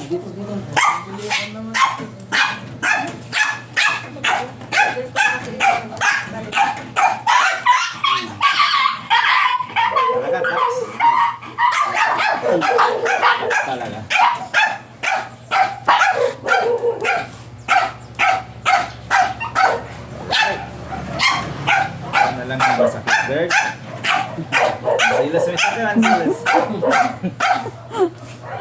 Dito, dito. Talaga, Tax. Talaga. Ano lang yung masakit, Bert? Silas, may sakit yan, Silas.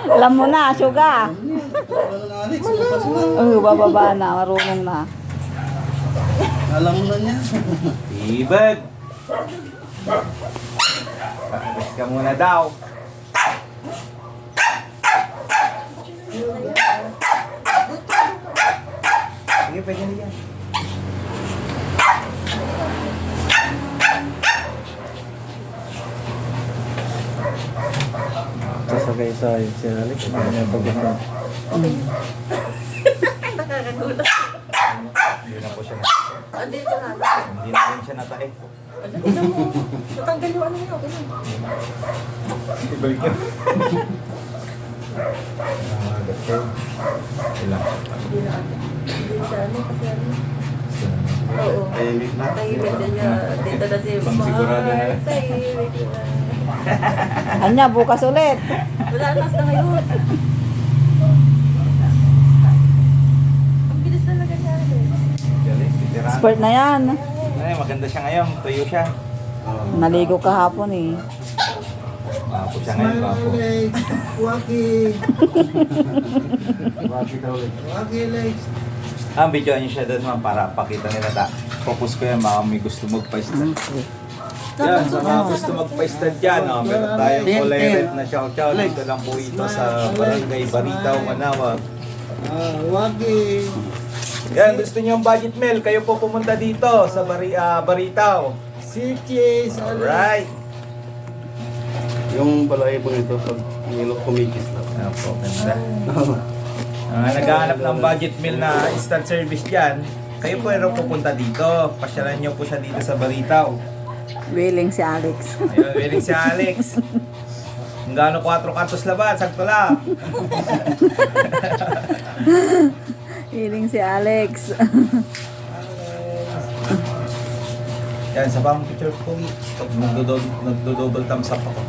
Alam mo na, suga. Wala na, Alex. Lapas na. Bababa na, marunong na. Alam mo na niya. Ibig! Pakabas ka muna daw. Sige, pwede na yan. Sasagay sa si Alex. May pagkakita. Nakakagulat. Hindi na po siya na. Andito na. Hindi na rin siya natae. Ito mo. Natanggal yung ano yun. Okay na. Ibalik yun. Nakagat kayo. Ilang. Hindi na ano. Hindi siya ano. Kasi ano. Oo. Tahimik na. Tahimik na niya. Dito na si Pang sigurado na. Tahimik na. Anya, bukas ulit. Wala na sa ngayon. Ang bilis talaga niya. Galing, veterano. Expert na yan. Ay, maganda siya ngayon. Tuyo siya. Naligo kahapon eh. Mapo siya ngayon. Mapo. Alex. Waki. Bakit daw ulit? Waki, Alex. Video niyo siya doon ma'am para pakita nila ta. Focus ko yan mga may gusto magpa-stud. Yan, sa mga gusto magpa-stud dyan, meron tayong kulay red na chow-chow. Dito lang po ito sa Barangay Baritaw, Manawag. Waki. Yan, gusto niyo yung budget meal, kayo po pumunta dito sa Baritaw. Sitches. Alright. Yung palay po nito pag nilok kumikis lang. Ano po, ganda. Naghahanap ng budget meal na instant service dyan, kayo po rin pupunta dito. Pasyalan niyo po siya dito sa Baritaw. Willing si Alex. Ayun, willing si Alex. Kung gaano 4 kantos laban, sakto lang. Willing si Alex. Yan, sa pang picture ko, pag nagdo-double thumbs up ako.